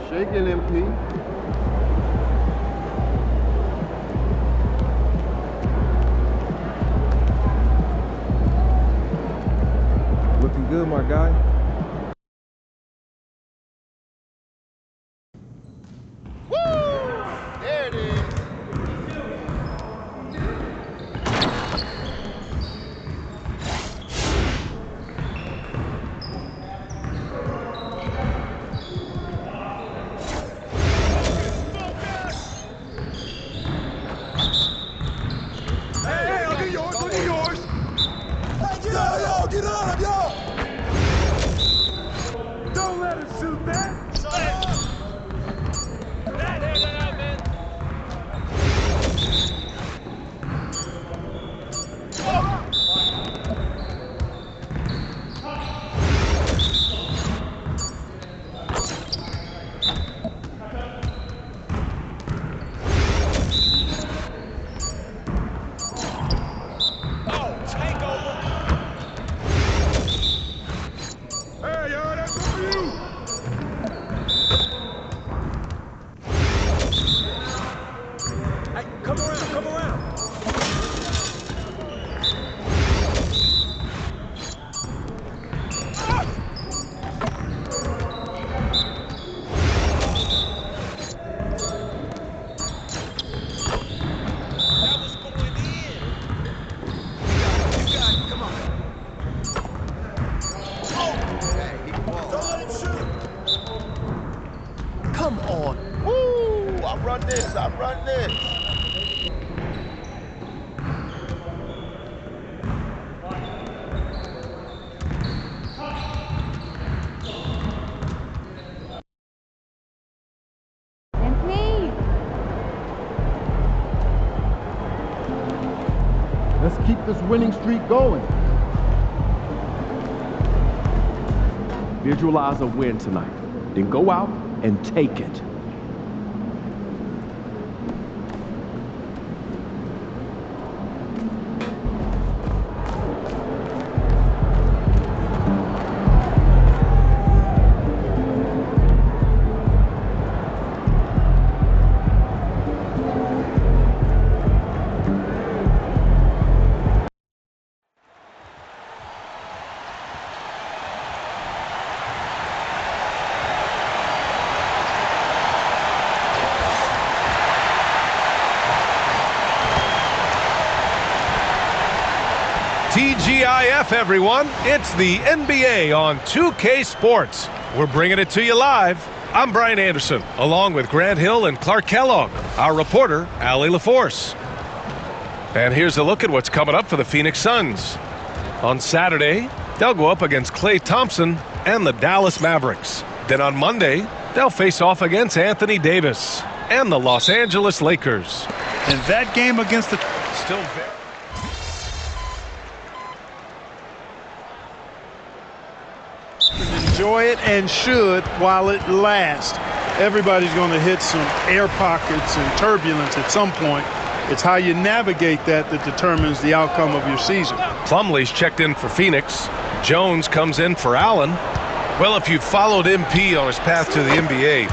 Shaking, MP. Looking good, my guy. There it is. Hey, look at yours, look at yours. Hey, get on, y'all, get on, y'all. Don't let him shoot that. Hey, y'all, that's for you. Hey, come around, come around. That was going in. You got it, come on. Don't let him shoot. Come on. Woo! I run this, I run this. Let's keep this winning streak going. Visualize a win tonight, then go out and take it. TGIF, everyone. It's the NBA on 2K Sports. We're bringing it to you live. I'm Brian Anderson, along with Grant Hill and Clark Kellogg, our reporter, Allie LaForce. And here's a look at what's coming up for the Phoenix Suns. On Saturday, they'll go up against Klay Thompson and the Dallas Mavericks. Then on Monday, they'll face off against Anthony Davis and the Los Angeles Lakers. And that game against the... Still very... Enjoy it and should while it lasts. Everybody's going to hit some air pockets and turbulence at some point. It's how you navigate that determines the outcome of your season. Plumlee's checked in for Phoenix. Jones comes in for Allen. Well, if you've followed MP on his path to the NBA,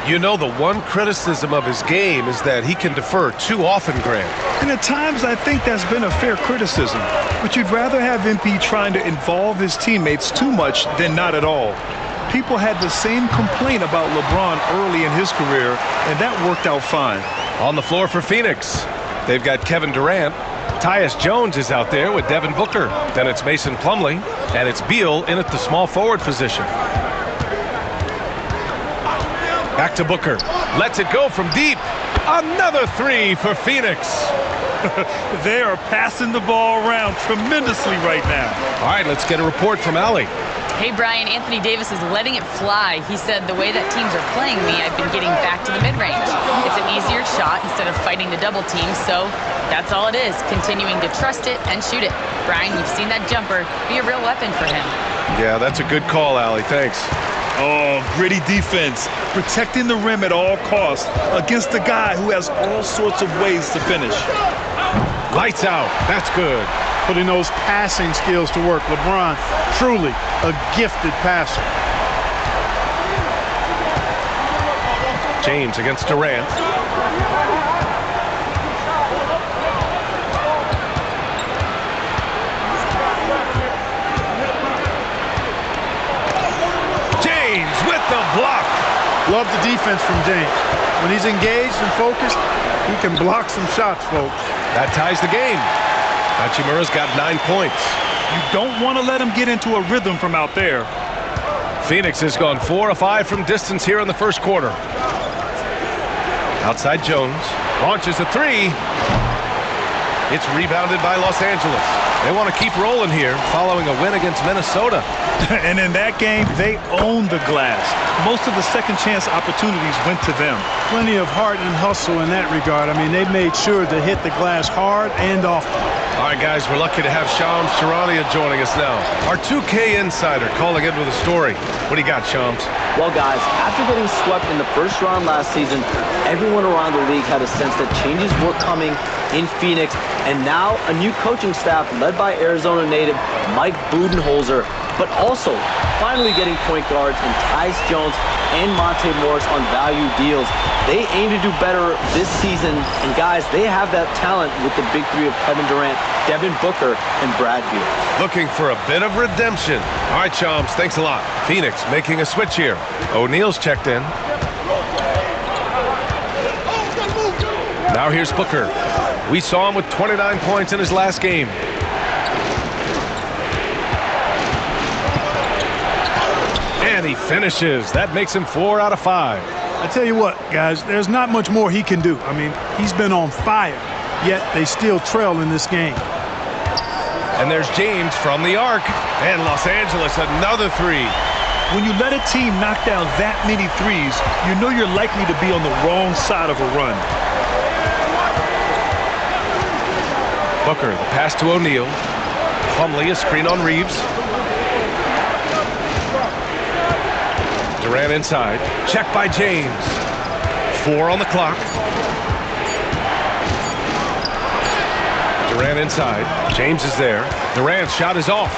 you know the one criticism of his game is that he can defer too often, Grant. And at times I think that's been a fair criticism. But you'd rather have MP trying to involve his teammates too much than not at all. People had the same complaint about LeBron early in his career, and that worked out fine. On the floor for Phoenix, they've got Kevin Durant. Tyus Jones is out there with Devin Booker. Then it's Mason Plumlee, and it's Beal in at the small forward position. Back to Booker. Lets it go from deep. Another three for Phoenix. They are passing the ball around tremendously right now. All right, let's get a report from Allie. Hey, Brian, Anthony Davis is letting it fly. He said, the way that teams are playing me, I've been getting back to the mid-range. It's an easier shot instead of fighting the double team, so that's all it is, continuing to trust it and shoot it. Brian, you've seen that jumper be a real weapon for him. Yeah, that's a good call, Allie. Thanks. Oh, gritty defense, protecting the rim at all costs against a guy who has all sorts of ways to finish. Lights out. That's good. Putting those passing skills to work. LeBron, truly a gifted passer. James against Durant. James with the block. Love the defense from James. When he's engaged and focused, he can block some shots, folks. That ties the game. Hachimura's got 9 points. You don't want to let him get into a rhythm from out there. Phoenix has gone 4 of 5 from distance here in the first quarter. Outside Jones. Launches a three. It's rebounded by Los Angeles. They want to keep rolling here following a win against Minnesota. And in that game, they owned the glass. Most of the second chance opportunities went to them. Plenty of heart and hustle in that regard. I mean, they made sure to hit the glass hard and often. All right, guys, we're lucky to have Shams Charania joining us now. Our 2K insider calling in with a story. What do you got, Shams? Well, guys, after getting swept in the first round last season, everyone around the league had a sense that changes were coming in Phoenix. And now a new coaching staff led by Arizona native Mike Budenholzer, but also finally getting point guards in Tyus Jones and Monte Morris on value deals. They aim to do better this season, and guys, they have that talent with the big three of Kevin Durant, Devin Booker, and Brad Beal. Looking for a bit of redemption. All right, Shams, thanks a lot. Phoenix making a switch here. O'Neal's checked in. Now here's Booker. We saw him with 29 points in his last game. And he finishes. That makes him 4 out of 5. I tell you what, guys, there's not much more he can do. I mean, he's been on fire, yet they still trail in this game. And there's James from the arc. And Los Angeles, another three. When you let a team knock down that many threes, you know you're likely to be on the wrong side of a run. Booker, the pass to O'Neal. Plumlee, a screen on Reeves. Durant inside. Check by James. 4 on the clock. Durant inside. James is there. Durant's shot is off.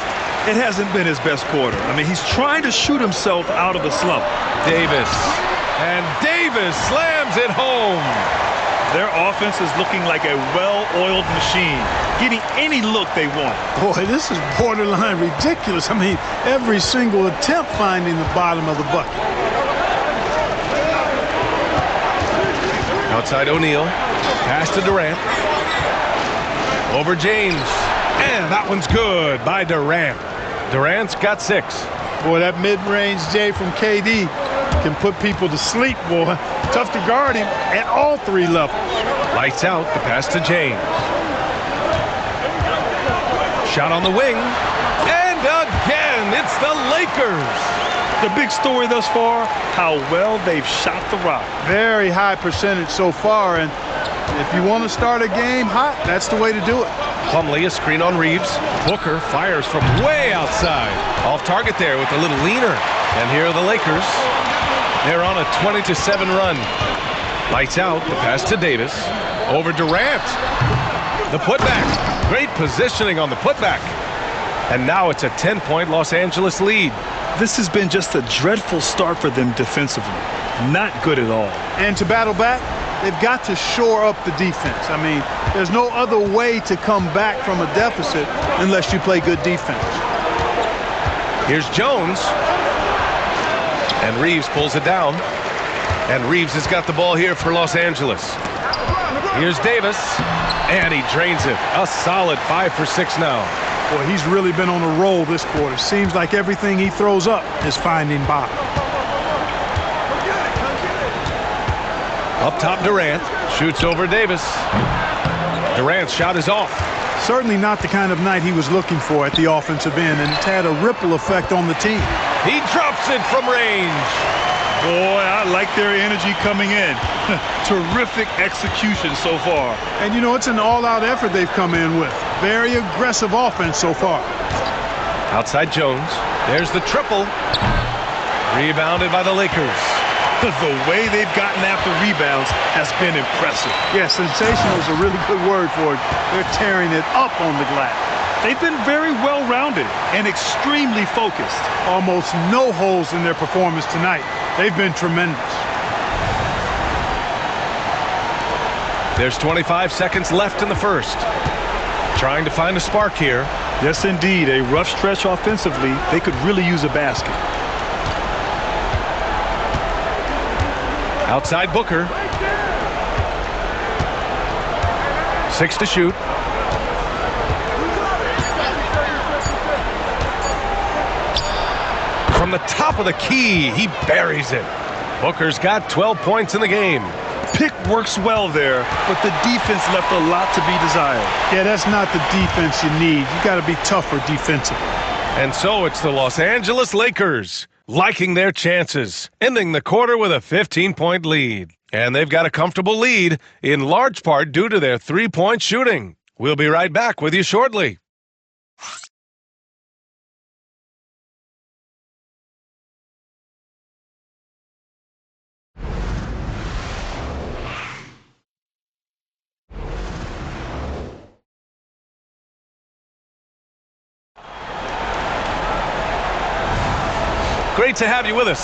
It hasn't been his best quarter. I mean, he's trying to shoot himself out of the slump. Davis. And Davis slams it home. Their offense is looking like a well-oiled machine, getting any look they want. Boy, this is borderline ridiculous. I mean, every single attempt finding the bottom of the bucket. Outside O'Neal. Pass to Durant. Over James. And that one's good by Durant. Durant's got 6. Boy, that mid-range J from KD can put people to sleep, boy. Tough to guard him at all 3 levels. Lights out, the pass to James. Shot on the wing. And again, it's the Lakers. The big story thus far, how well they've shot the rock. Very high percentage so far, and if you want to start a game hot, that's the way to do it. Plumlee, a screen on Reeves. Booker fires from way outside. Off target there with a little leaner. And here are the Lakers. They're on a 20-7 run. Lights out, the pass to Davis. Over Durant. The putback. Great positioning on the putback. And now it's a 10-point Los Angeles lead. This has been just a dreadful start for them defensively. Not good at all. And to battle back, they've got to shore up the defense. I mean, there's no other way to come back from a deficit unless you play good defense. Here's Jones. And Reeves pulls it down. And Reeves has got the ball here for Los Angeles. Here's Davis. And he drains it. A solid 5 for 6 now. Boy, he's really been on a roll this quarter. Seems like everything he throws up is finding bottom. Up top, Durant. Shoots over Davis. Durant's shot is off. Certainly not the kind of night he was looking for at the offensive end, and it's had a ripple effect on the team. He drops it from range. Boy, I like their energy coming in. Terrific execution so far. And, you know, it's an all-out effort they've come in with. Very aggressive offense so far. Outside Jones. There's the triple. Rebounded by the Lakers. The way they've gotten after rebounds has been impressive. Yeah, sensational is a really good word for it. They're tearing it up on the glass. They've been very well-rounded and extremely focused. Almost no holes in their performance tonight. They've been tremendous. There's 25 seconds left in the first. Trying to find a spark here. Yes, indeed. A rough stretch offensively. They could really use a basket. Outside Booker. 6 to shoot. From the top of the key, he buries it. Booker's got 12 points in the game. Pick works well there, but the defense left a lot to be desired. Yeah, that's not the defense you need. You got to be tougher defensively. And so it's the Los Angeles Lakers liking their chances, ending the quarter with a 15-point lead. And they've got a comfortable lead, in large part due to their three-point shooting. We'll be right back with you shortly. Great to have you with us.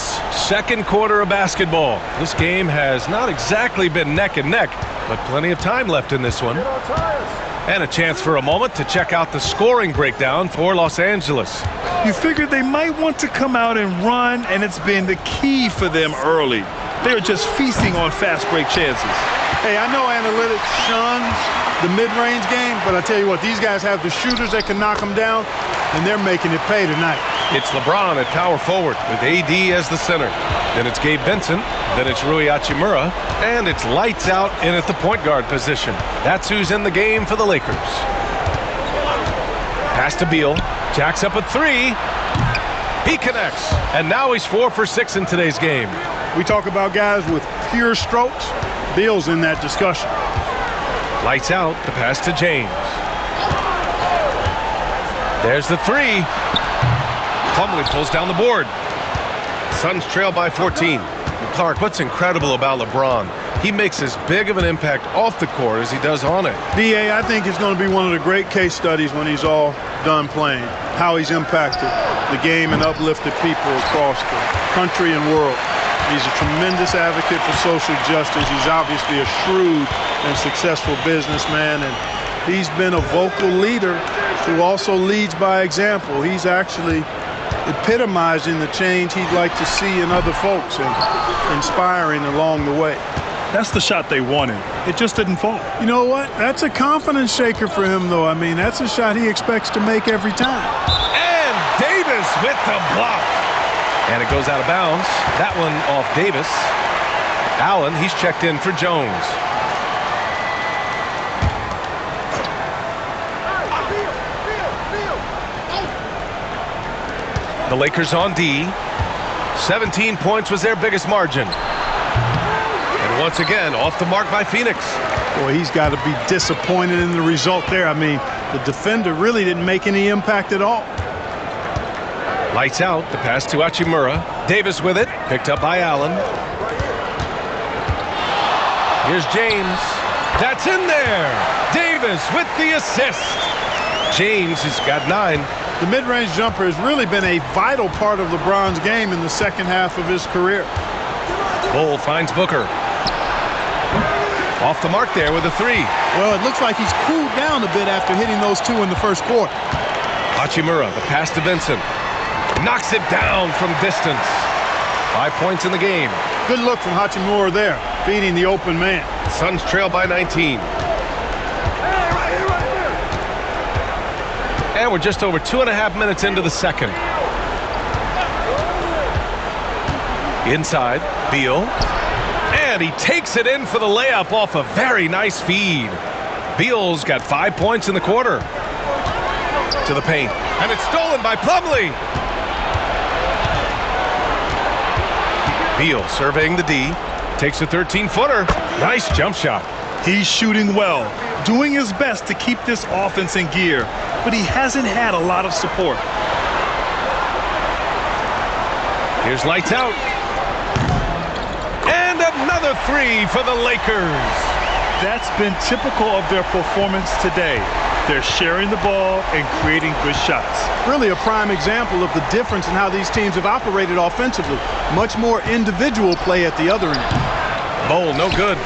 Second quarter of basketball. This game has not exactly been neck and neck, but plenty of time left in this one. And a chance for a moment to check out the scoring breakdown for Los Angeles. You figured they might want to come out and run, and it's been the key for them early. They're just feasting on fast break chances. Hey, I know analytics shuns the mid-range game, but I tell you what, these guys have the shooters that can knock them down, and they're making it pay tonight. It's LeBron at power forward with AD as the center. Then it's Gabe Benson. Then it's Rui Hachimura. And it's lights out in at the point guard position. That's who's in the game for the Lakers. Pass to Beal. Jacks up a three. He connects. And now he's 4 for 6 in today's game. We talk about guys with pure strokes. Beal's in that discussion. Lights out. The pass to James. There's the three. Plumlee pulls down the board. Suns trail by 14. Clark, what's incredible about LeBron? He makes as big of an impact off the court as he does on it. D.A., I think it's going to be one of the great case studies when he's all done playing, how he's impacted the game and uplifted people across the country and world. He's a tremendous advocate for social justice. He's obviously a shrewd and successful businessman, and he's been a vocal leader who also leads by example. He's actually epitomizing the change he'd like to see in other folks and inspiring along the way. That's the shot they wanted. It just didn't fall. You know what? That's a confidence shaker for him, though. I mean, that's a shot he expects to make every time. And Davis with the block. And it goes out of bounds. That one off Davis. Allen, he's checked in for Jones. The Lakers on D. 17 points was their biggest margin. And once again, off the mark by Phoenix. Boy, he's got to be disappointed in the result there. I mean, the defender really didn't make any impact at all. Lights out. The pass to Hachimura. Davis with it. Picked up by Allen. Here's James. That's in there. Davis with the assist. James has got 9. The mid-range jumper has really been a vital part of LeBron's game in the second half of his career. Bull finds Booker. Off the mark there with a 3. Well, it looks like he's cooled down a bit after hitting those 2 in the first quarter. Hachimura, the pass to Benson. Knocks it down from distance. 5 points in the game. Good look from Hachimura there, beating the open man. Suns trail by 19. And we're just over 2.5 minutes into the second. Inside, Beal. And he takes it in for the layup off a very nice feed. Beal's got 5 points in the quarter. To the paint. And it's stolen by Plumlee. Beal surveying the D. Takes a 13-footer. Nice jump shot. He's shooting well, doing his best to keep this offense in gear, but he hasn't had a lot of support. Here's lights out. And another 3 for the Lakers. That's been typical of their performance today. They're sharing the ball and creating good shots. Really a prime example of the difference in how these teams have operated offensively. Much more individual play at the other end. Bowl, no good.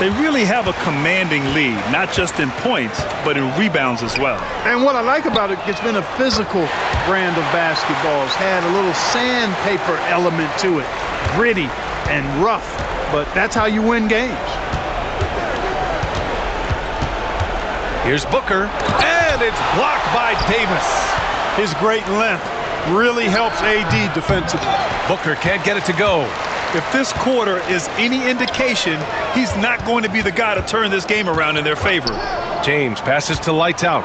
They really have a commanding lead, not just in points, but in rebounds as well. And what I like about it, it's been a physical brand of basketball. It's had a little sandpaper element to it, gritty and rough, but that's how you win games. Here's Booker, and it's blocked by Davis. His great length really helps AD defensively. Booker can't get it to go. If this quarter is any indication, he's not going to be the guy to turn this game around in their favor. James passes to Lights Out.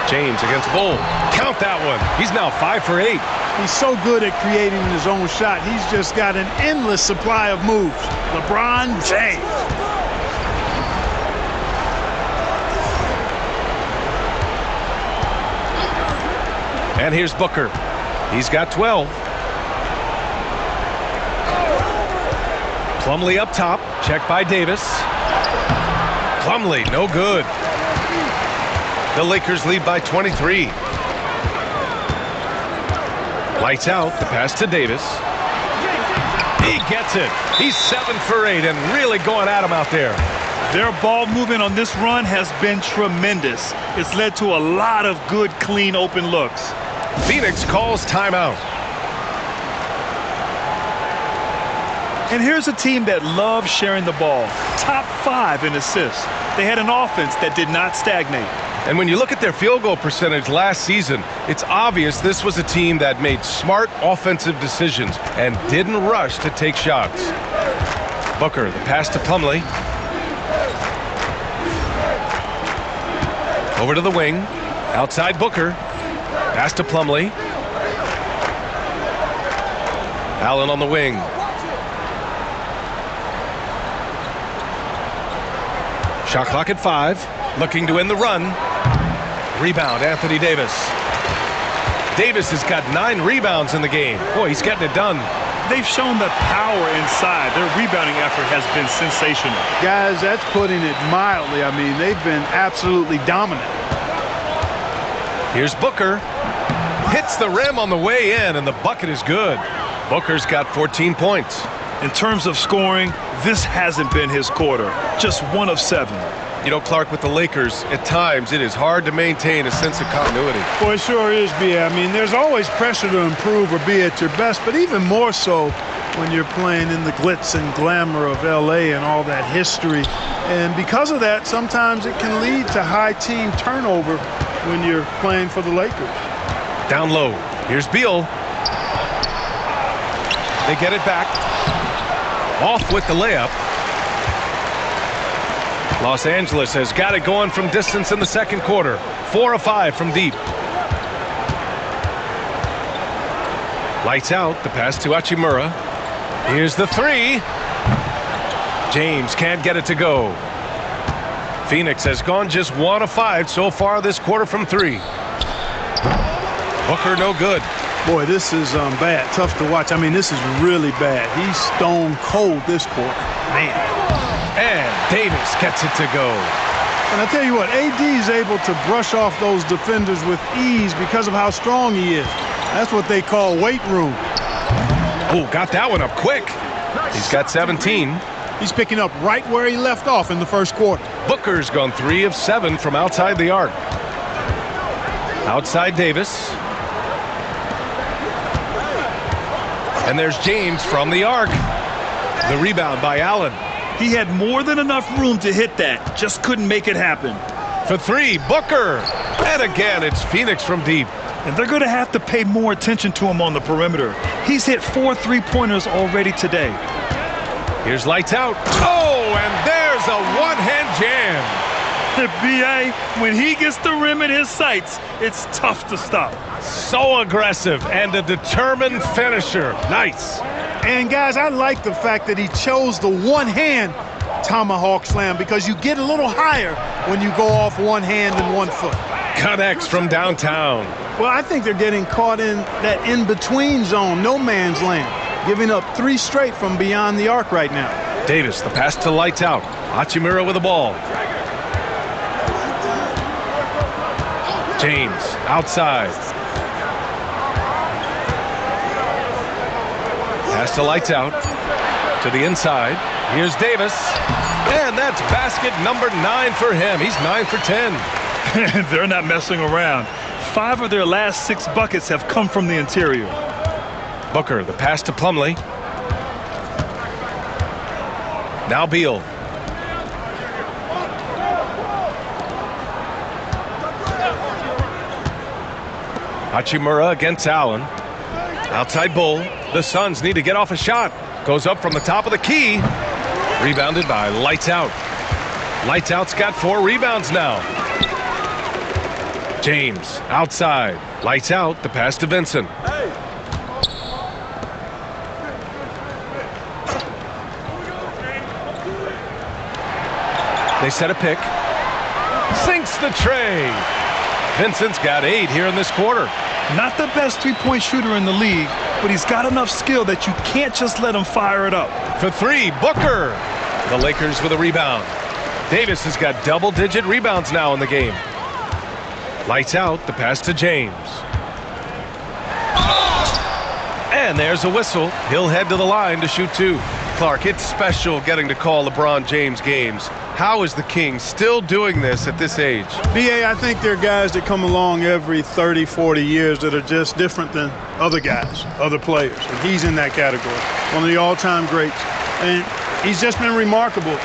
James against Bull. Count that one. He's now 5 for 8. He's so good at creating his own shot. He's just got an endless supply of moves. LeBron James. And here's Booker. He's got 12. Plumlee up top. Checked by Davis. Plumlee, no good. The Lakers lead by 23. Lights Out. The pass to Davis. He gets it. He's 7 for 8 and really going at him out there. Their ball movement on this run has been tremendous. It's led to a lot of good, clean, open looks. Phoenix calls timeout. And here's a team that loves sharing the ball. Top 5 in assists. They had an offense that did not stagnate. And when you look at their field goal percentage last season, it's obvious this was a team that made smart offensive decisions and didn't rush to take shots. Booker, the pass to Plumlee. Over to the wing. Outside Booker. Pass to Plumlee. Allen on the wing. Shot clock at 5. Looking to end the run. Rebound, Anthony Davis. Davis has got 9 rebounds in the game. Boy, he's getting it done. They've shown the power inside. Their rebounding effort has been sensational. Guys, that's putting it mildly. I mean, they've been absolutely dominant. Here's Booker. Hits the rim on the way in, and the bucket is good. Booker's got 14 points. In terms of scoring, this hasn't been his quarter. Just 1 of 7. You know, Clark, with the Lakers, at times it is hard to maintain a sense of continuity. Well, it sure is, B.A. I mean, there's always pressure to improve or be at your best, but even more so when you're playing in the glitz and glamour of L.A. and all that history. And because of that, sometimes it can lead to high team turnover when you're playing for the Lakers. Down low. Here's Beal. They get it back. Off with the layup. Los Angeles has got it going from distance in the second quarter. 4 of 5 from deep. Lights Out. The pass to Hachimura. Here's the 3. James can't get it to go. Phoenix has gone just 1 of 5 so far this quarter from 3. Booker no good. Boy, this is bad. Tough to watch. I mean, this is really bad. He's stone cold this quarter. Man. And Davis gets it to go. And I tell you what, AD is able to brush off those defenders with ease because of how strong he is. That's what they call weight room. Oh, got that one up quick. He's got 17. He's picking up right where he left off in the first quarter. Booker's gone 3 of 7 from outside the arc. Outside Davis. And there's James from the arc. The rebound by Allen. He had more than enough room to hit that. Just couldn't make it happen. For 3, Booker. And again, it's Phoenix from deep. And they're going to have to pay more attention to him on the perimeter. He's hit 4 3-pointers already today. Here's Lights Out. Oh, and there's a one-hand jam. The B.A., when he gets the rim in his sights, it's tough to stop. So aggressive and a determined finisher. Nice. And, guys, I like the fact that he chose the one-hand tomahawk slam because you get a little higher when you go off one hand and 1 foot. Connects from downtown. Well, I think they're getting caught in that in-between zone, no man's land, giving up 3 straight from beyond the arc right now. Davis, the pass to Lights Out. Hachimura with the ball. James, outside. Pass to Lights Out. To the inside. Here's Davis. And that's basket number 9 for him. He's 9 for 10. They're not messing around. 5 of their last 6 buckets have come from the interior. Booker, the pass to Plumlee. Now Beal. Hachimura against Allen. Outside Bull. The Suns need to get off a shot. Goes up from the top of the key. Rebounded by Lights Out. Lights Out's got 4 rebounds now. James outside. Lights Out. The pass to Vincent. They set a pick. Sinks the tray. Vincent's got 8 here in this quarter. Not the best three-point shooter in the league, but he's got enough skill that you can't just let him fire it up. For 3, Booker. The Lakers with a rebound. Davis has got double-digit rebounds now in the game. Lights Out. The pass to James. And there's a whistle. He'll head to the line to shoot 2. Clark, it's special getting to call LeBron James games. How is the King still doing this at this age? BA, I think there are guys that come along every 30, 40 years that are just different than other guys, other players. And he's in that category. One of the all-time greats. And he's just been remarkable.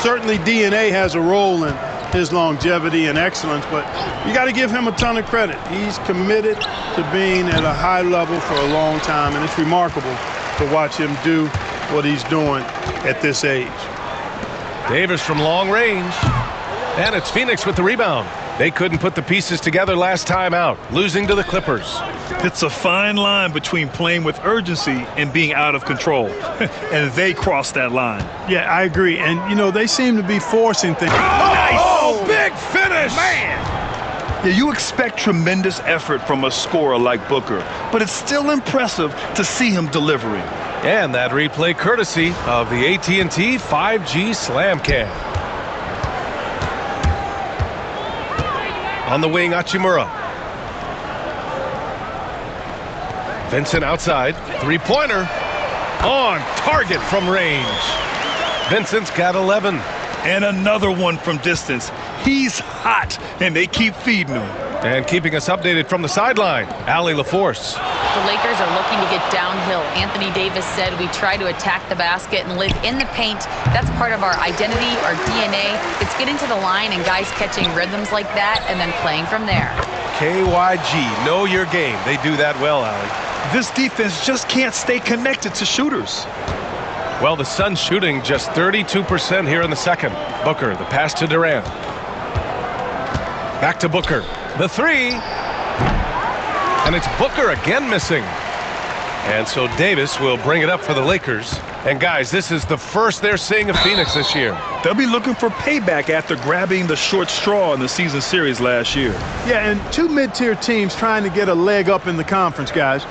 Certainly DNA has a role in his longevity and excellence, but you got to give him a ton of credit. He's committed to being at a high level for a long time, and it's remarkable to watch him do what he's doing at this age. Davis from long range. And it's Phoenix with the rebound. They couldn't put the pieces together last time out, losing to the Clippers. It's a fine line between playing with urgency and being out of control. And they crossed that line. Yeah, I agree. And, you know, they seem to be forcing things. Oh, big finish! Man! Yeah, you expect tremendous effort from a scorer like Booker, but it's still impressive to see him delivering. And that replay courtesy of the AT&T 5G Slam Cam. On the wing, Hachimura. Vincent outside. 3-pointer. On target from range. Vincent's got 11. And another one from distance. He's hot, and they keep feeding him. And keeping us updated from the sideline, Allie LaForce. The Lakers are looking to get downhill. Anthony Davis said we try to attack the basket and live in the paint. That's part of our identity, our DNA. It's getting to the line and guys catching rhythms like that and then playing from there. KYG, know your game. They do that well, Allie. This defense just can't stay connected to shooters. Well, the Suns shooting just 32% here in the second. Booker, the pass to Durant. Back to Booker. The 3. And it's Booker again missing. And so Davis will bring it up for the Lakers. And guys, this is the first they're seeing of Phoenix this year. They'll be looking for payback after grabbing the short straw in the season series last year. Yeah, and 2 mid-tier teams trying to get a leg up in the conference, guys.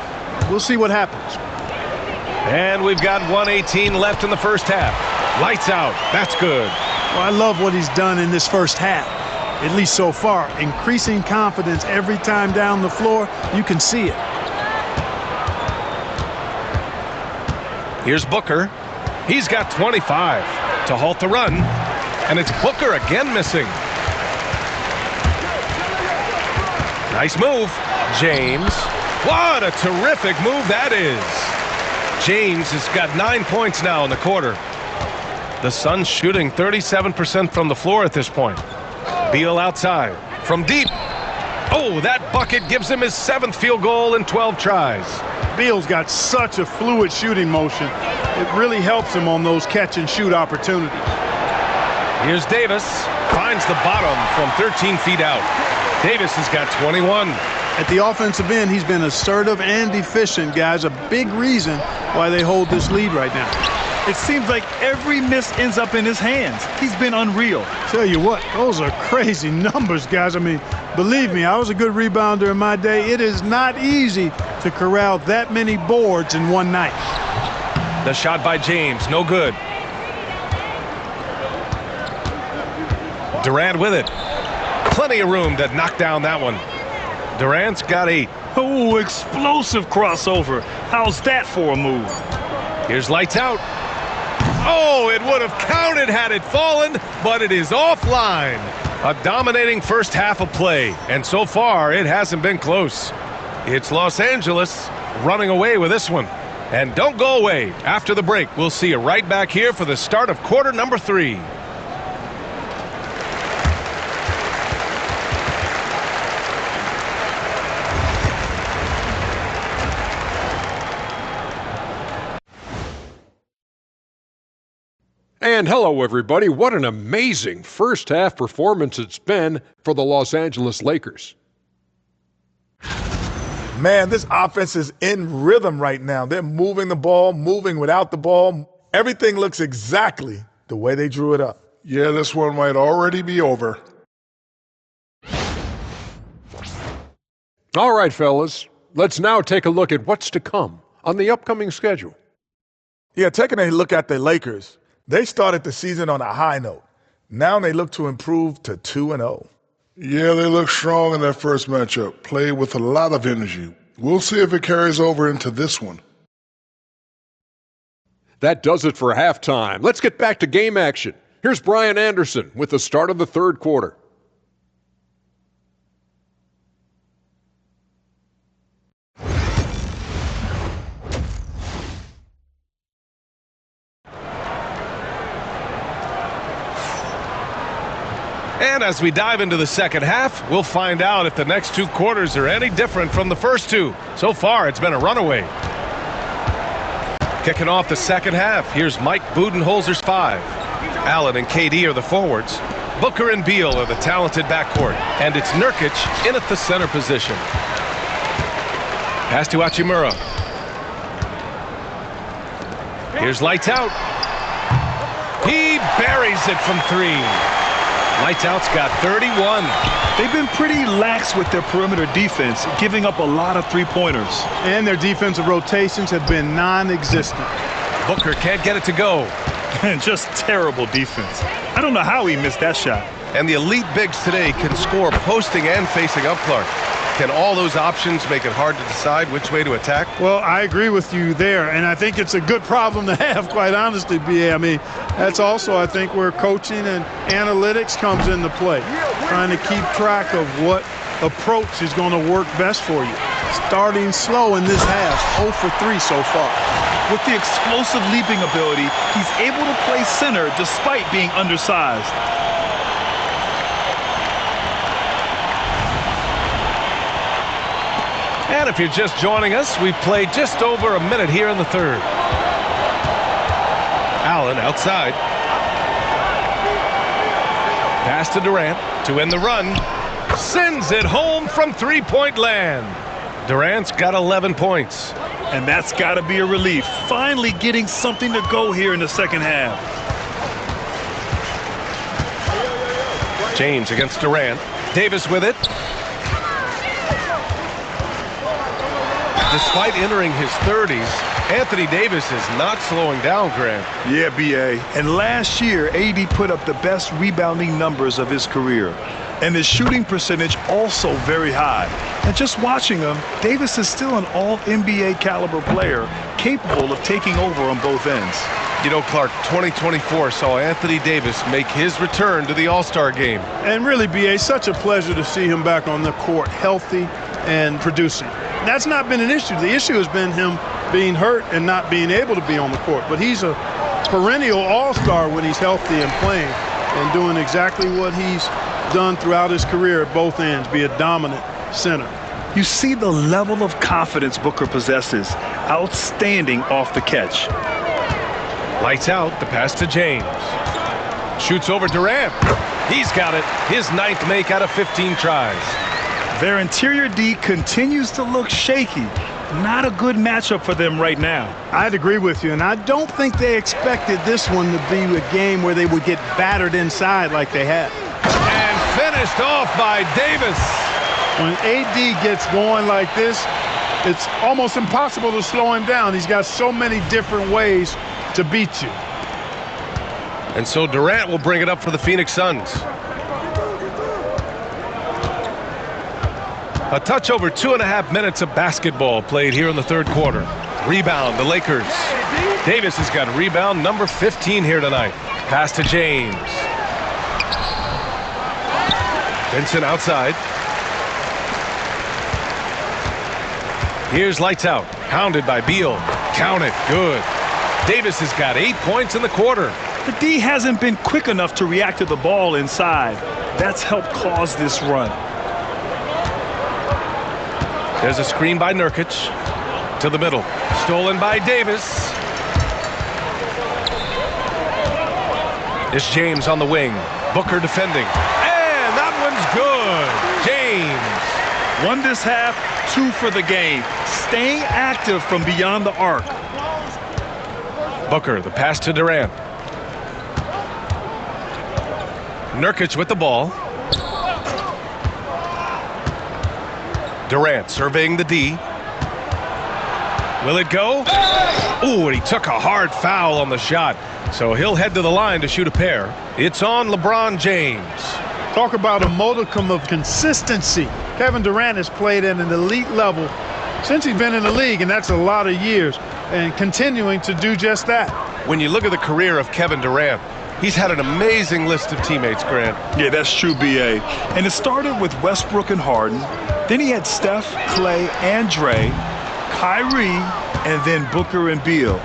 We'll see what happens. And we've got 1:18 left in the first half. Lights out. That's good. Well, I love what he's done in this first half, at least so far. Increasing confidence every time down the floor. You can see it. Here's Booker. He's got 25 to halt the run. And it's Booker again missing. Nice move. James. What a terrific move that is. James has got 9 points now in the quarter. The Suns shooting 37% from the floor at this point. Beal outside from deep. Oh, that bucket gives him his 7th field goal in 12 tries. Beal's got such a fluid shooting motion. It really helps him on those catch and shoot opportunities. Here's Davis. Finds the bottom from 13 feet out. Davis has got 21. At the offensive end, he's been assertive and efficient, guys. A big reason why they hold this lead right now. It seems like every miss ends up in his hands. He's been unreal. Tell you what, those are crazy numbers, guys. I mean, believe me, I was a good rebounder in my day. It is not easy to corral that many boards in one night. The shot by James, no good. Durant with it. Plenty of room to knock down that one. Durant's got 8. Oh, explosive crossover. How's that for a move? Here's Lights Out. Oh, it would have counted had it fallen, but it is offline. A dominating first half of play, and so far it hasn't been close. It's Los Angeles running away with this one. And don't go away. After the break, we'll see you right back here for the start of quarter number 3. And hello, everybody. What an amazing first half performance it's been for the Los Angeles Lakers. Man, this offense is in rhythm right now. They're moving the ball, moving without the ball. Everything looks exactly the way they drew it up. Yeah, this one might already be over. All right, fellas. Let's now take a look at what's to come on the upcoming schedule. Yeah, taking a look at the Lakers. They started the season on a high note. Now they look to improve to 2-0. Yeah, they look strong in that first matchup. Played with a lot of energy. We'll see if it carries over into this one. That does it for halftime. Let's get back to game action. Here's Brian Anderson with the start of the third quarter. And as we dive into the second half, we'll find out if the next 2 quarters are any different from the first 2. So far, it's been a runaway. Kicking off the second half, here's Mike Budenholzer's 5. Allen and KD are the forwards. Booker and Beal are the talented backcourt. And it's Nurkic in at the center position. Pass to Hachimura. Here's Lights Out. He buries it from 3. Lights Out's got 31. They've been pretty lax with their perimeter defense, giving up a lot of three-pointers. And their defensive rotations have been non-existent. Booker can't get it to go. Just terrible defense. I don't know how he missed that shot. And the elite bigs today can score posting and facing up, Clark. Can all those options make it hard to decide which way to attack? Well, I agree with you there, and I think it's a good problem to have, quite honestly, B.A. I mean, that's also, I think, where coaching and analytics comes into play, trying to keep track of what approach is going to work best for you. Starting slow in this half, 0 for 3 so far. With the explosive leaping ability, he's able to play center despite being undersized. And if you're just joining us, we've played just over a minute here in the third. Allen outside. Pass to Durant to end the run. Sends it home from three-point land. Durant's got 11 points. And that's got to be a relief. Finally getting something to go here in the second half. James against Durant. Davis with it. Despite entering his 30s, Anthony Davis is not slowing down, Grant. Yeah, B.A. And last year, AD put up the best rebounding numbers of his career. And his shooting percentage also very high. And just watching him, Davis is still an all-NBA caliber player, capable of taking over on both ends. You know, Clark, 2024 saw Anthony Davis make his return to the All-Star game. And really, B.A., such a pleasure to see him back on the court, healthy and producing. That's not been an issue. The issue has been him being hurt and not being able to be on the court. But he's a perennial all-star when he's healthy and playing and doing exactly what he's done throughout his career at both ends, be a dominant center. You see the level of confidence Booker possesses. Outstanding off the catch. Lights out, the pass to James. Shoots over Durant. He's got it. His 9th make out of 15 tries. Their interior D continues to look shaky. Not a good matchup for them right now. I'd agree with you, and I don't think they expected this one to be a game where they would get battered inside like they had. And finished off by Davis. When AD gets going like this, it's almost impossible to slow him down. He's got so many different ways to beat you. And so Durant will bring it up for the Phoenix Suns. A touch over 2.5 minutes of basketball played here in the third quarter. Rebound, the Lakers. Davis has got rebound number 15 here tonight. Pass to James. Vincent outside. Here's lights out. Pounded by Beal. Count it. Good. Davis has got 8 points in the quarter. The D hasn't been quick enough to react to the ball inside. That's helped cause this run. There's a screen by Nurkic. To the middle. Stolen by Davis. It's James on the wing. Booker defending. And that one's good. James. 1 this half, 2 for the game. Staying active from beyond the arc. Booker, the pass to Durant. Nurkic with the ball. Durant surveying the D. Will it go? Ooh, and he took a hard foul on the shot. So he'll head to the line to shoot a pair. It's on LeBron James. Talk about a modicum of consistency. Kevin Durant has played at an elite level since he's been in the league, and that's a lot of years, and continuing to do just that. When you look at the career of Kevin Durant, he's had an amazing list of teammates, Grant. Yeah, that's true, B.A. And it started with Westbrook and Harden. Then he had Steph, Clay, and Dre, Kyrie, and then Booker and Beal.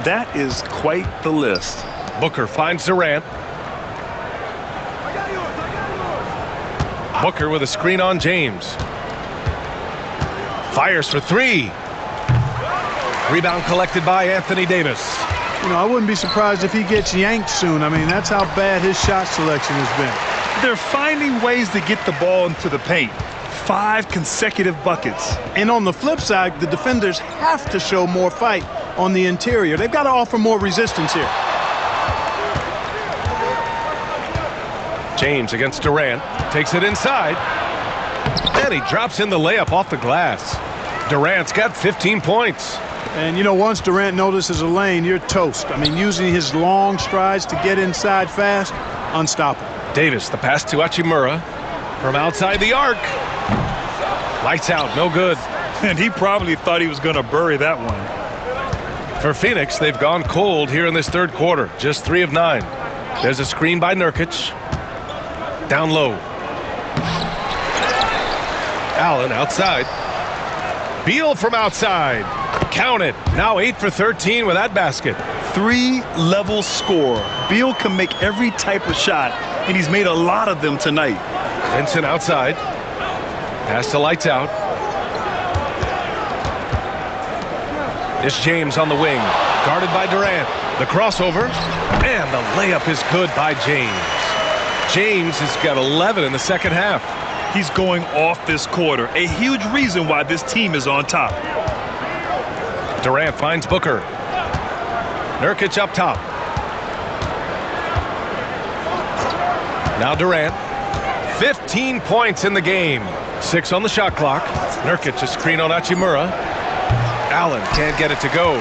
That is quite the list. Booker finds Durant. Booker with a screen on James. Fires for 3. Rebound collected by Anthony Davis. You know, I wouldn't be surprised if he gets yanked soon. I mean, that's how bad his shot selection has been. They're finding ways to get the ball into the paint. 5 consecutive buckets. And on the flip side, the defenders have to show more fight on the interior. They've got to offer more resistance here. James against Durant. Takes it inside. And he drops in the layup off the glass. Durant's got 15 points. And, you know, once Durant notices a lane, you're toast. I mean, using his long strides to get inside fast, unstoppable. Davis, the pass to Hachimura from outside the arc. Lights out, no good. And he probably thought he was going to bury that one. For Phoenix, they've gone cold here in this third quarter. Just 3 of 9. There's a screen by Nurkic. Down low. Allen outside. Beal from outside. Count it. Now 8 for 13 with that basket. 3-level score. Beal can make every type of shot, and he's made a lot of them tonight. Vincent outside. Pass to lights out. It's James on the wing. Guarded by Durant. The crossover. And the layup is good by James. James has got 11 in the second half. He's going off this quarter. A huge reason why this team is on top. Durant finds Booker. Nurkic up top. Now Durant. 15 points in the game. 6 on the shot clock. Nurkic a screen on Hachimura. Allen can't get it to go.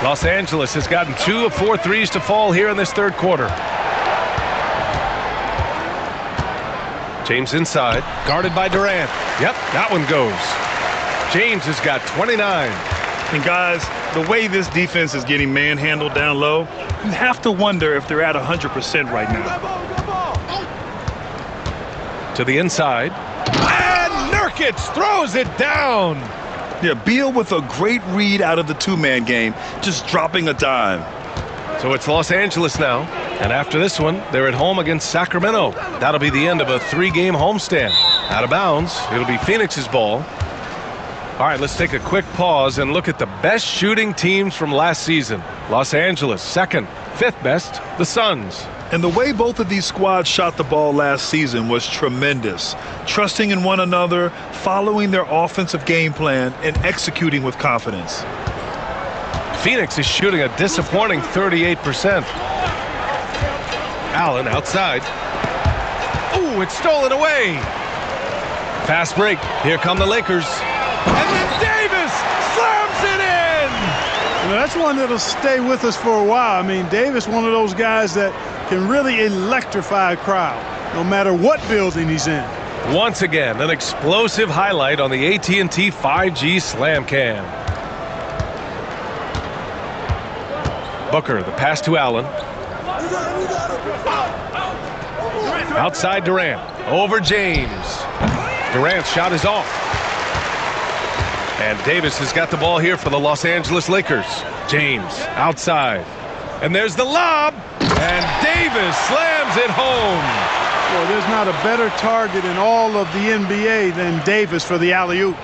Los Angeles has gotten 2 of 4 threes to fall here in this third quarter. James inside, guarded by Durant. Yep, that one goes. James has got 29. And guys, the way this defense is getting manhandled down low, you have to wonder if they're at 100% right now. To the inside. And Nurkic throws it down. Yeah, Beal with a great read out of the 2-man game, just dropping a dime. So it's Los Angeles now. And after this one, they're at home against Sacramento. That'll be the end of a 3-game homestand. Out of bounds, it'll be Phoenix's ball. All right, let's take a quick pause and look at the best shooting teams from last season. Los Angeles, second. 5th best, the Suns. And the way both of these squads shot the ball last season was tremendous. Trusting in one another, following their offensive game plan, and executing with confidence. Phoenix is shooting a disappointing 38%. Allen outside. Ooh, it's stolen away. Fast break. Here come the Lakers. And then Davis slams it in. You know, that's one that'll stay with us for a while. I mean, Davis, one of those guys that can really electrify a crowd, no matter what building he's in. Once again, an explosive highlight on the AT&T 5G Slam Cam. Booker, the pass to Allen. Outside Durant. Over James. Durant's shot is off. And Davis has got the ball here for the Los Angeles Lakers. James outside. And there's the lob. And Davis slams it home. Well, there's not a better target in all of the NBA than Davis for the alley-oop.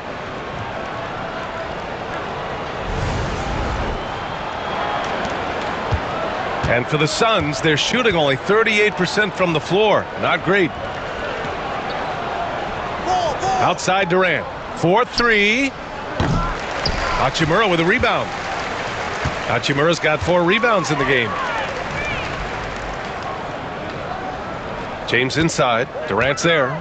And for the Suns, they're shooting only 38% from the floor. Not great. Outside Durant. 4-3. Hachimura with a rebound. Hachimura's got 4 rebounds in the game. James inside. Durant's there.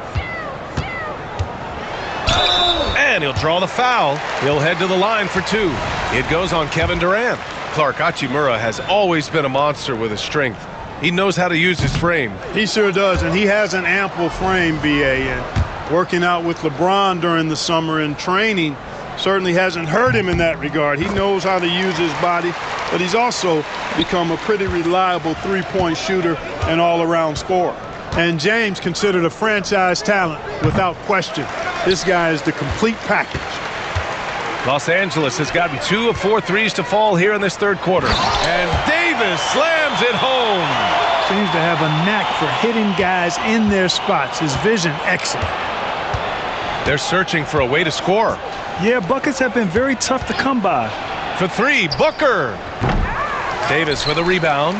And he'll draw the foul. He'll head to the line for 2. It goes on Kevin Durant. Clark, Hachimura has always been a monster with his strength. He knows how to use his frame. He sure does, and he has an ample frame, B.A. And working out with LeBron during the summer and training certainly hasn't hurt him in that regard. He knows how to use his body, but he's also become a pretty reliable three-point shooter and all-around scorer. And James considered a franchise talent without question. This guy is the complete package. Los Angeles has gotten 2 of 4 threes to fall here in this third quarter. And Davis slams it home. Seems to have a knack for hitting guys in their spots. His vision, excellent. They're searching for a way to score. Yeah, buckets have been very tough to come by. For 3, Booker. Davis with a rebound.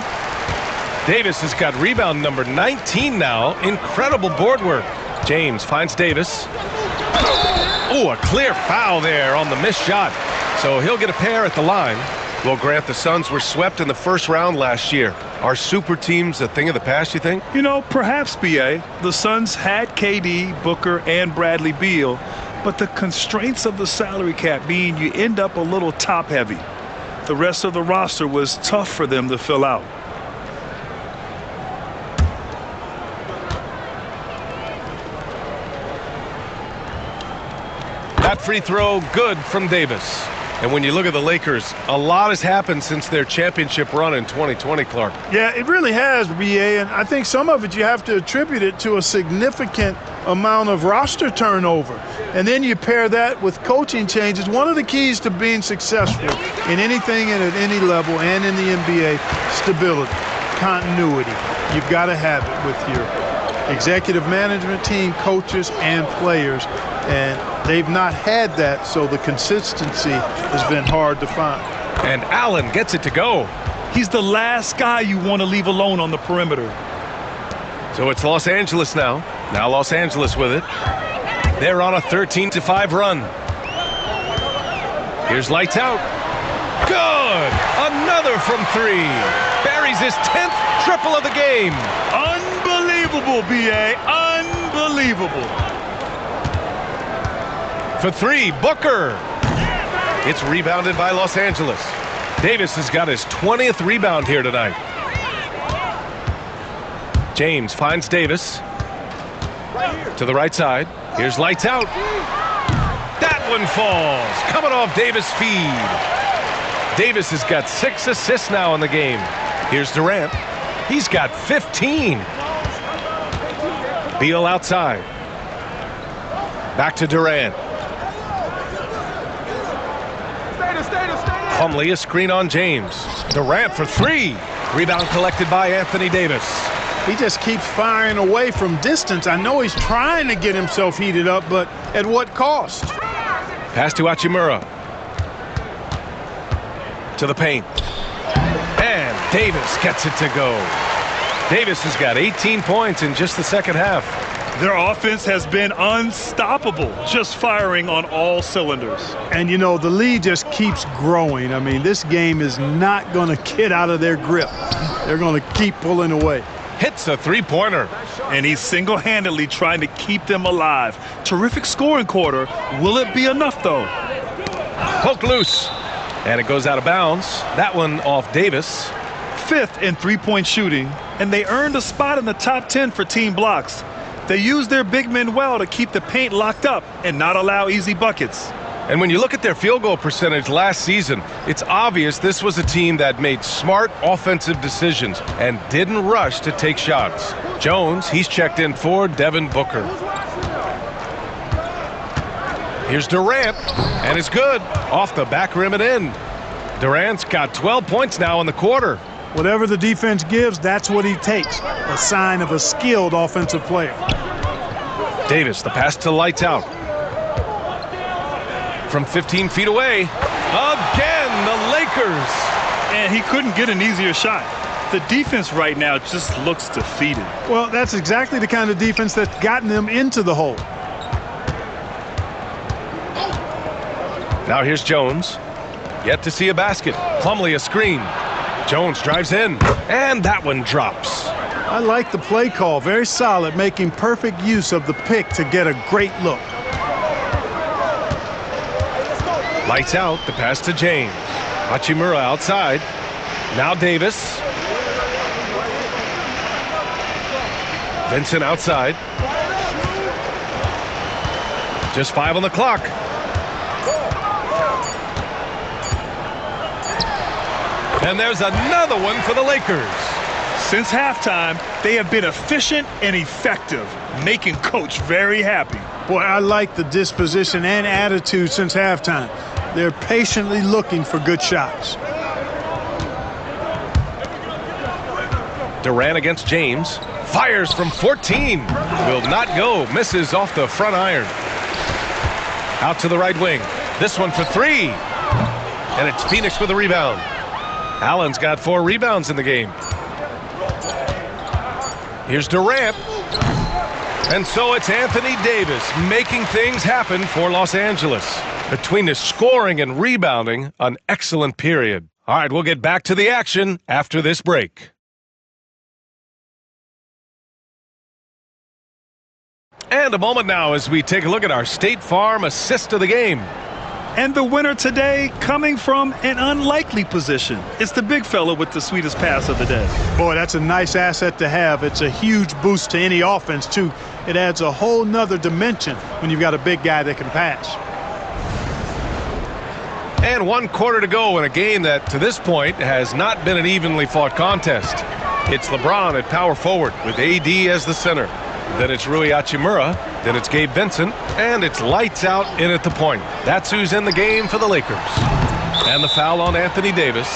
Davis has got rebound number 19 now. Incredible board work. James finds Davis. Oh, a clear foul there on the missed shot. So he'll get a pair at the line. Well, Grant, the Suns were swept in the first round last year. Are super teams a thing of the past, you think? You know, perhaps, B.A. The Suns had KD, Booker, and Bradley Beal, but the constraints of the salary cap mean you end up a little top-heavy. The rest of the roster was tough for them to fill out. That free throw good from Davis. And when you look at the Lakers, a lot has happened since their championship run in 2020, Clark. Yeah, it really has, B.A., and I think some of it you have to attribute it to a significant amount of roster turnover. And then you pair that with coaching changes. One of the keys to being successful in anything and at any level and in the NBA, stability, continuity. You've got to have it with your executive management team, coaches, and players. And they've not had that, so the consistency has been hard to find. And Allen gets it to go. He's the last guy you want to leave alone on the perimeter. So it's Los Angeles now. Now Los Angeles with it. They're on a 13-5 run. Here's lights out. Good! Another from 3. Buries his 10th triple of the game. Unbelievable, B.A. Unbelievable. For 3, Booker. It's rebounded by Los Angeles. Davis has got his 20th rebound here tonight. James finds Davis. To the right side. Here's lights out. That one falls. Coming off Davis' feed. Davis has got 6 assists now in the game. Here's Durant. He's got 15. Beal outside. Back to Durant. Plumlee, a screen on James. Durant for 3. Rebound collected by Anthony Davis. He just keeps firing away from distance. I know he's trying to get himself heated up, but at what cost? Pass to Hachimura. To the paint. And Davis gets it to go. Davis has got 18 points in just the second half. Their offense has been unstoppable, just firing on all cylinders. And, you know, the lead just keeps growing. I mean, this game is not going to get out of their grip. They're going to keep pulling away. Hits a three-pointer. And he's single-handedly trying to keep them alive. Terrific scoring quarter. Will it be enough, though? Poked loose. And it goes out of bounds. That one off Davis. 5th in three-point shooting. And they earned a spot in the top 10 for team blocks. They use their big men well to keep the paint locked up and not allow easy buckets. And when you look at their field goal percentage last season, it's obvious this was a team that made smart offensive decisions and didn't rush to take shots. Jones, he's checked in for Devin Booker. Here's Durant, and it's good. Off the back rim and in. Durant's got 12 points now in the quarter. Whatever the defense gives, that's what he takes. A sign of a skilled offensive player. Davis, the pass to Lights Out. From 15 feet away. Again, the Lakers. And he couldn't get an easier shot. The defense right now just looks defeated. Well, that's exactly the kind of defense that's gotten them into the hole. Now here's Jones. Yet to see a basket. Plumlee a screen. Jones drives in, and that one drops. I like the play call. Very solid, making perfect use of the pick to get a great look. Lights out, the pass to James. Hachimura outside. Now Davis. Vincent outside. Just 5 on the clock. And there's another one for the Lakers. Since halftime, they have been efficient and effective, making Coach very happy. Boy, I like the disposition and attitude since halftime. They're patiently looking for good shots. Durant against James. Fires from 14. Will not go. Misses off the front iron. Out to the right wing. This one for 3. And it's Phoenix with a rebound. Allen's got 4 rebounds in the game. Here's Durant. And so it's Anthony Davis making things happen for Los Angeles. Between his scoring and rebounding, an excellent period. All right, we'll get back to the action after this break. And a moment now as we take a look at our State Farm assist of the game. And the winner today coming from an unlikely position. It's the big fella with the sweetest pass of the day. Boy, that's a nice asset to have. It's a huge boost to any offense, too. It adds a whole nother dimension when you've got a big guy that can pass. And 1 quarter to go in a game that, to this point, has not been an evenly fought contest. It's LeBron at power forward with AD as the center. Then it's Rui Hachimura. Then it's Gabe Vincent. And it's Lights Out in at the point. That's who's in the game for the Lakers. And the foul on Anthony Davis.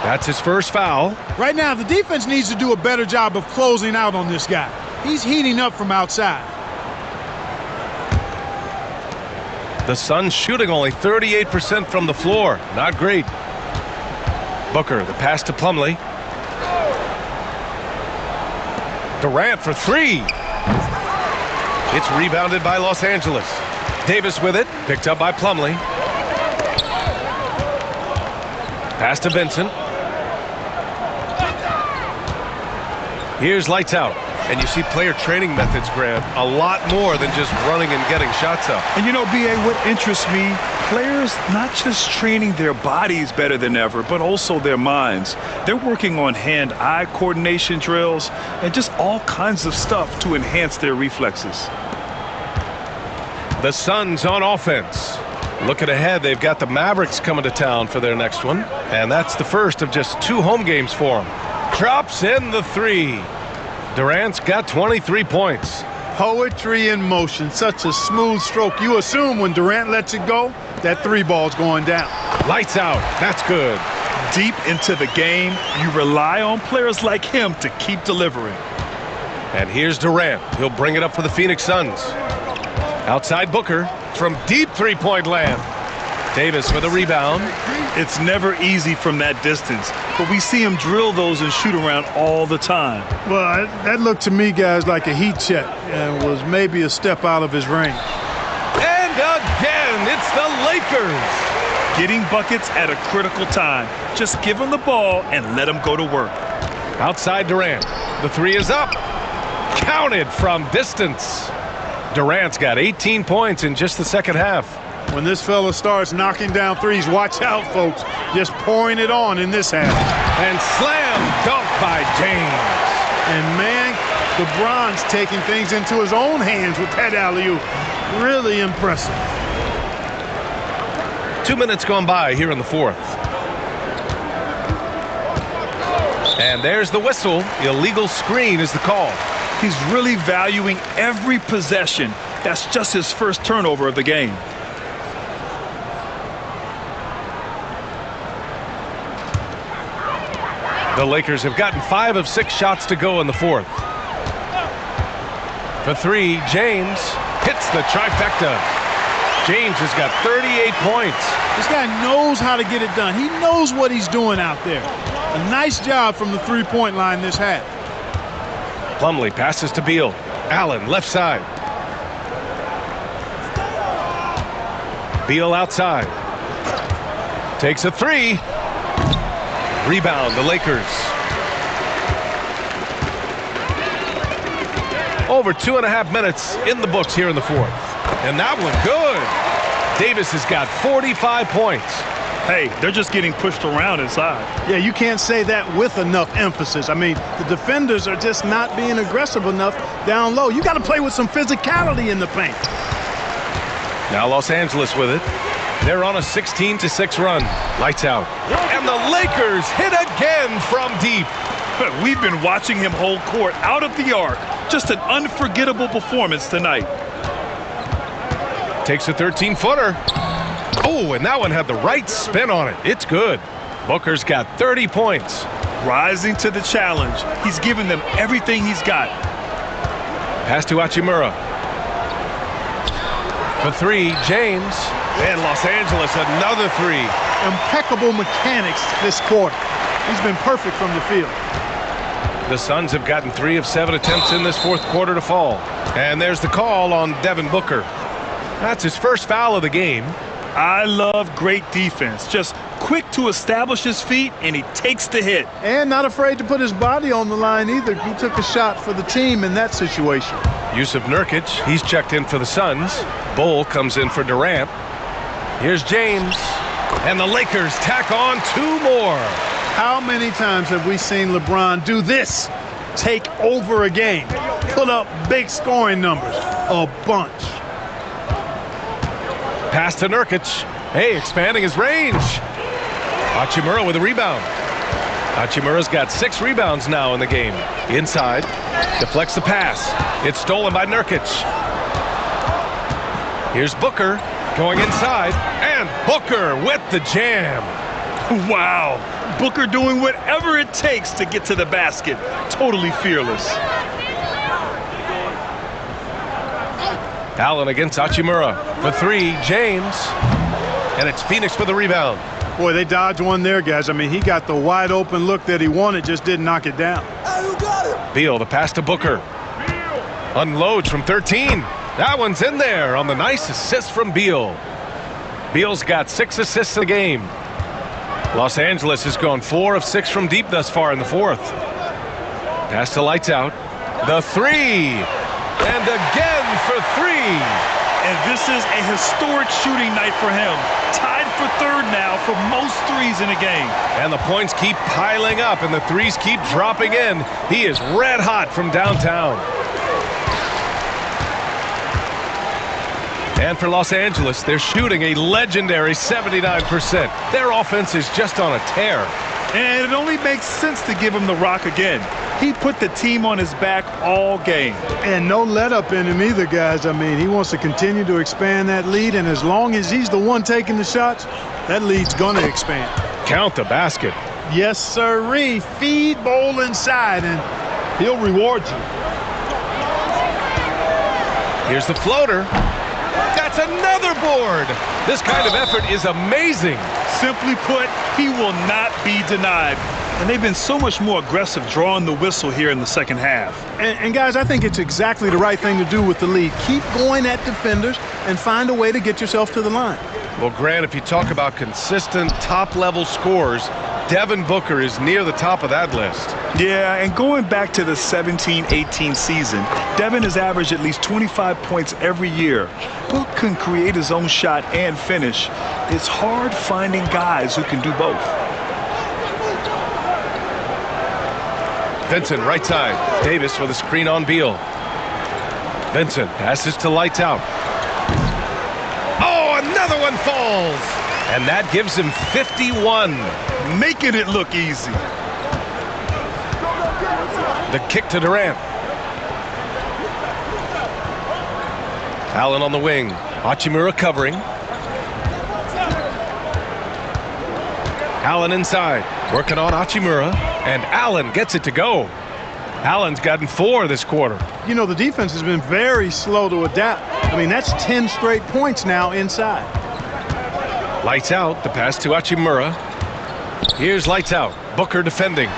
That's his first foul. Right now, the defense needs to do a better job of closing out on this guy. He's heating up from outside. The Suns shooting only 38% from the floor. Not great. Booker, the pass to Plumlee. Durant for 3. It's rebounded by Los Angeles. Davis with it, picked up by Plumlee. Pass to Vincent. Here's Lights Out. And you see player training methods, Grant, a lot more than just running and getting shots up. And you know, B.A., what interests me, players not just training their bodies better than ever, but also their minds. They're working on hand-eye coordination drills and just all kinds of stuff to enhance their reflexes. The Suns on offense. Looking ahead, they've got the Mavericks coming to town for their next one. And that's the first of just 2 home games for them. Drops in the 3. Durant's got 23 points. Poetry in motion. Such a smooth stroke. You assume when Durant lets it go, that 3 ball's going down. Lights out. That's good. Deep into the game, you rely on players like him to keep delivering. And here's Durant. He'll bring it up for the Phoenix Suns. Outside Booker from deep 3-point land. Davis with a rebound. It's never easy from that distance, but we see him drill those and shoot around all the time. Well, that looked to me, guys, like a heat check and was maybe a step out of his range. And again, it's the Lakers. Getting buckets at a critical time. Just give him the ball and let him go to work. Outside Durant. The 3 is up. Counted from distance. Durant's got 18 points in just the second half. When this fella starts knocking down 3s, watch out, folks. Just pouring it on in this half. And slam dunk by James. And, man, LeBron's taking things into his own hands with that alley-oop. Really impressive. 2 minutes gone by here in the fourth. And there's the whistle. Illegal screen is the call. He's really valuing every possession. That's just his first turnover of the game. The Lakers have gotten 5 of 6 shots to go in the fourth. For 3, James hits the trifecta. James has got 38 points. This guy knows how to get it done. He knows what he's doing out there. A nice job from the three-point line this half. Plumlee passes to Beal. Allen left side. Beal outside. Takes a 3. Rebound, the Lakers. Over 2.5 minutes in the books here in the fourth. And that one good. Davis has got 45 points. Hey, they're just getting pushed around inside. Yeah, you can't say that with enough emphasis. I mean, the defenders are just not being aggressive enough down low. You got to play with some physicality in the paint. Now Los Angeles with it. They're on a 16-6 run. Lights out. And the Lakers hit again from deep. We've been watching him hold court out of the arc. Just an unforgettable performance tonight. Takes a 13-footer. Oh, and that one had the right spin on it. It's good. Booker's got 30 points. Rising to the challenge. He's given them everything he's got. Pass to Hachimura. For 3, James. And Los Angeles, another 3. Impeccable mechanics this quarter. He's been perfect from the field. The Suns have gotten 3 of 7 attempts in this fourth quarter to fall. And there's the call on Devin Booker. That's his first foul of the game. I love great defense. Just quick to establish his feet, and he takes the hit. And not afraid to put his body on the line either. He took a shot for the team in that situation. Yusuf Nurkic, he's checked in for the Suns. Bull comes in for Durant. Here's James. And the Lakers tack on 2 more. How many times have we seen LeBron do this? Take over a game. Put up big scoring numbers. A bunch. Pass to Nurkic. Hey, expanding his range. Hachimura with a rebound. Hachimura's got 6 rebounds now in the game. Inside. Deflects the pass. It's stolen by Nurkic. Here's Booker going inside. And Booker with the jam. Wow. Booker doing whatever it takes to get to the basket. Totally fearless. Allen against Hachimura. For 3, James. And it's Phoenix for the rebound. Boy, they dodged one there, guys. I mean, he got the wide open look that he wanted, just didn't knock it down. Beal, the pass to Booker. Unloads from 13. That one's in there on the nice assist from Beal. Beal's got 6 assists in the game. Los Angeles has gone 4 of 6 from deep thus far in the fourth. Pass to Lights Out. The 3. And again for 3. And this is a historic shooting night for him. Tied for 3rd now for most threes in a game. And the points keep piling up and the threes keep dropping in. He is red hot from downtown. And for Los Angeles, they're shooting a legendary 79%. Their offense is just on a tear. And it only makes sense to give him the rock again. He put the team on his back all game. And no let up in him either, guys. I mean, he wants to continue to expand that lead, and as long as he's the one taking the shots, that lead's going to expand. Count the basket. Yes, sirree. Feed Bowl inside, and he'll reward you. Here's the floater. That's another board. This kind of effort is amazing. Simply put, he will not be denied. And they've been so much more aggressive drawing the whistle here in the second half. And guys, I think it's exactly the right thing to do with the lead. Keep going at defenders and find a way to get yourself to the line. Well, Grant, if you talk about consistent top-level scores, Devin Booker is near the top of that list. Yeah, and going back to the 17-18 season, Devin has averaged at least 25 points every year. Book can create his own shot and finish. It's hard finding guys who can do both. Vincent, right side. Davis with a screen on Beal. Vincent passes to Lights Out. Oh, another one falls. And that gives him 51. Making it look easy. The kick to Durant. Allen on the wing. Hachimura covering. Allen inside. Working on Hachimura. And Allen gets it to go. Allen's gotten 4 this quarter. You know, the defense has been very slow to adapt. I mean, that's 10 straight points now inside. Lights out. The pass to Hachimura. Here's lights out. Booker defending.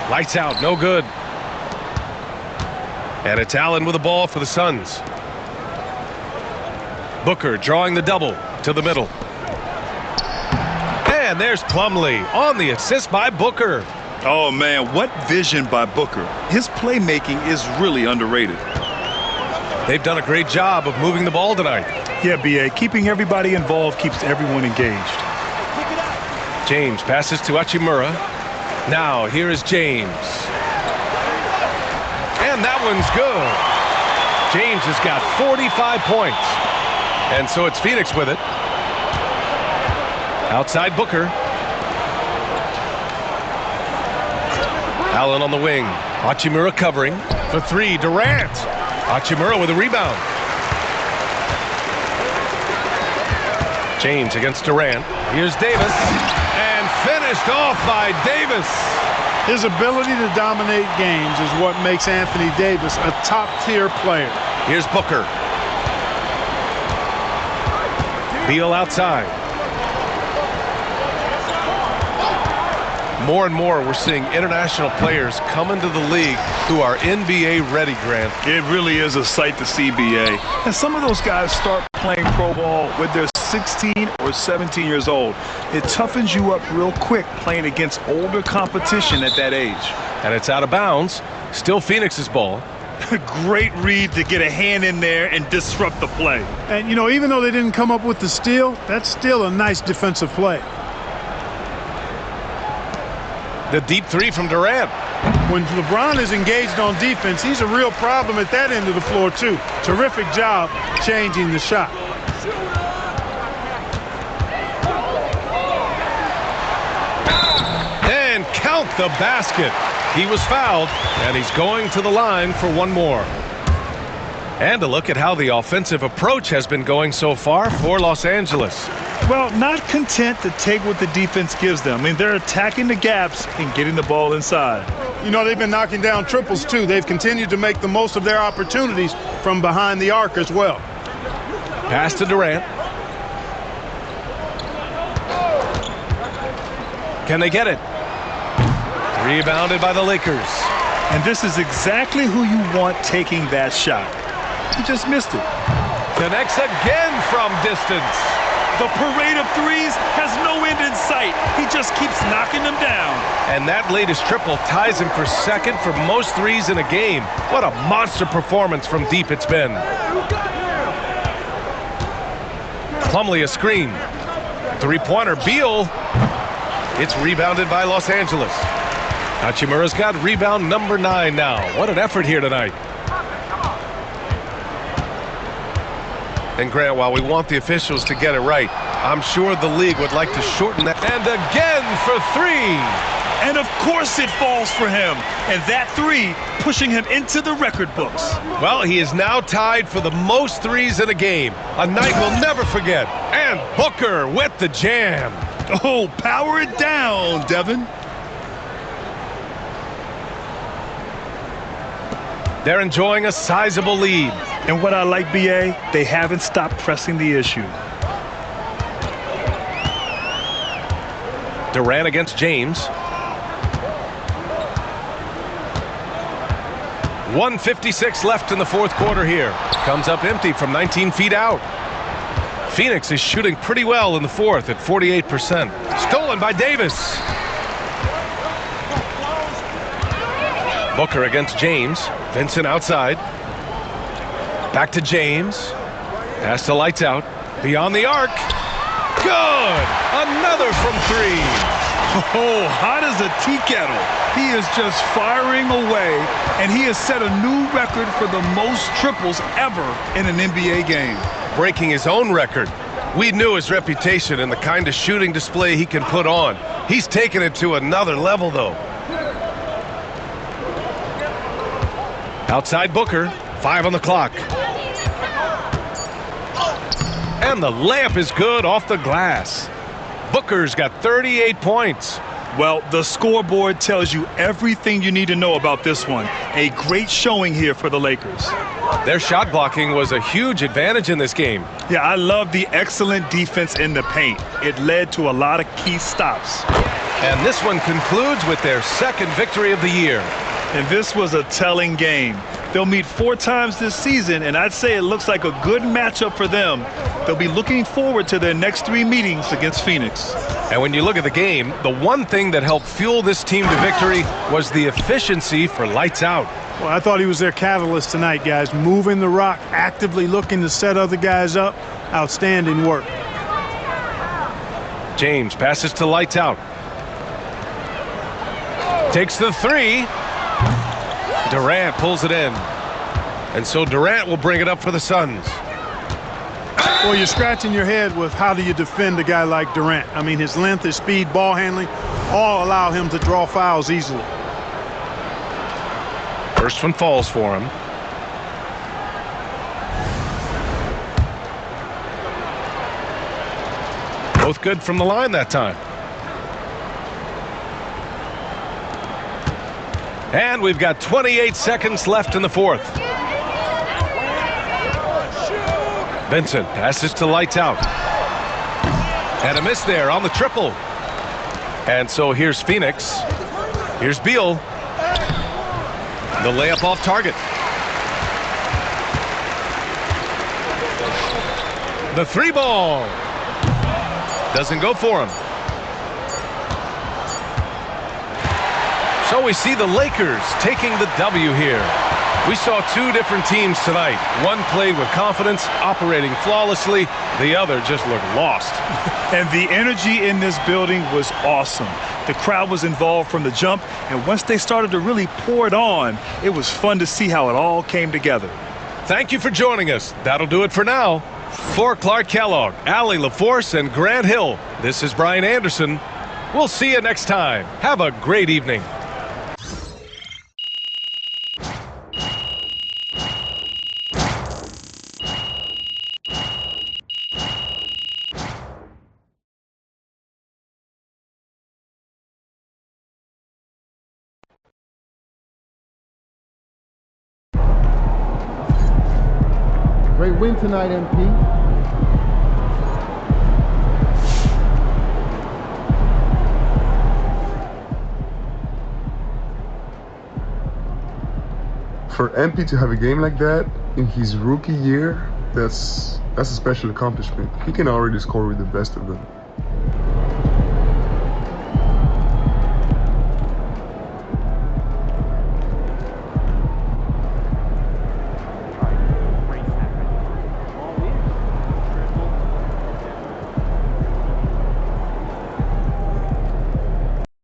Lights out. No good. And it's Allen with the ball for the Suns. Booker drawing the double to the middle. And there's Plumlee on the assist by Booker. Oh, man, what vision by Booker. His playmaking is really underrated. They've done a great job of moving the ball tonight. Yeah, B.A., keeping everybody involved keeps everyone engaged. James passes to Hachimura. Now, here is James. And that one's good. James has got 45 points. And so it's Phoenix with it. Outside Booker. Allen on the wing. Hachimura covering. For 3, Durant. Hachimura with a rebound. James against Durant. Here's Davis. And finished off by Davis. His ability to dominate games is what makes Anthony Davis a top-tier player. Here's Booker. Beal outside. More and more we're seeing international players come into the league who are NBA ready, Grant. It really is a sight to see, B.A. And some of those guys start playing pro ball when they're 16 or 17 years old. It toughens you up real quick playing against older competition at that age. And it's out of bounds. Still Phoenix's ball. Great read to get a hand in there and disrupt the play. And, you know, even though they didn't come up with the steal, that's still a nice defensive play. The deep 3 from Durant. When LeBron is engaged on defense, he's a real problem at that end of the floor, too. Terrific job changing the shot. And count the basket. He was fouled, and he's going to the line for one more. And a look at how the offensive approach has been going so far for Los Angeles. Well, not content to take what the defense gives them. I mean, they're attacking the gaps and getting the ball inside. You know, they've been knocking down triples, too. They've continued to make the most of their opportunities from behind the arc as well. Pass to Durant. Can they get it? Rebounded by the Lakers. And this is exactly who you want taking that shot. He just missed it. Connects again from distance. The parade of threes has no end in sight. He just keeps knocking them down. And that latest triple ties him for second for most threes in a game. What a monster performance from deep it's been. Plumlee a screen. Three-pointer, Beal. It's rebounded by Los Angeles. Hachimura's got rebound number 9 now. What an effort here tonight. And Grant, while we want the officials to get it right, I'm sure the league would like to shorten that. And again for 3. And of course it falls for him. And that 3 pushing him into the record books. Well, he is now tied for the most threes in a game. A night we'll never forget. And Booker with the jam. Oh, power it down, Devin. They're enjoying a sizable lead. And what I like, B.A., they haven't stopped pressing the issue. Durant against James. 1:56 left in the fourth quarter here. Comes up empty from 19 feet out. Phoenix is shooting pretty well in the fourth at 48%. Stolen by Davis. Booker against James. Vincent outside. Back to James. Pass to lights out. Beyond the arc. Good! Another from 3. Oh, hot as a tea kettle. He is just firing away, and he has set a new record for the most triples ever in an NBA game. Breaking his own record. We knew his reputation and the kind of shooting display he can put on. He's taken it to another level, though. Outside Booker, 5 on the clock. And the layup is good off the glass. Booker's got 38 points. Well, the scoreboard tells you everything you need to know about this one. A great showing here for the Lakers. Their shot blocking was a huge advantage in this game. Yeah, I love the excellent defense in the paint. It led to a lot of key stops. And this one concludes with their second victory of the year. And this was a telling game. They'll meet 4 times this season, and I'd say it looks like a good matchup for them. They'll be looking forward to their next 3 meetings against Phoenix. And when you look at the game, the one thing that helped fuel this team to victory was the efficiency for lights out. Well, I thought he was their catalyst tonight, guys. Moving the rock, actively looking to set other guys up. Outstanding work. James passes to lights out. Takes the 3. Durant pulls it in. And so Durant will bring it up for the Suns. Well, you're scratching your head with how do you defend a guy like Durant. I mean, his length, his speed, ball handling, all allow him to draw fouls easily. First one falls for him. Both good from the line that time. And we've got 28 seconds left in the 4th. Vincent passes to lights out. And a miss there on the triple. And so here's Phoenix. Here's Beal. The layup off target. The 3 ball. Doesn't go for him. So we see the Lakers taking the W here. We saw 2 different teams tonight. One played with confidence, operating flawlessly. The other just looked lost. And the energy in this building was awesome. The crowd was involved from the jump, and once they started to really pour it on, it was fun to see how it all came together. Thank you for joining us. That'll do it for now. For Clark Kellogg, Allie LaForce, and Grant Hill, this is Brian Anderson. We'll see you next time. Have a great evening. Great win tonight, MP. For MP to have a game like that in his rookie year, that's a special accomplishment. He can already score with the best of them.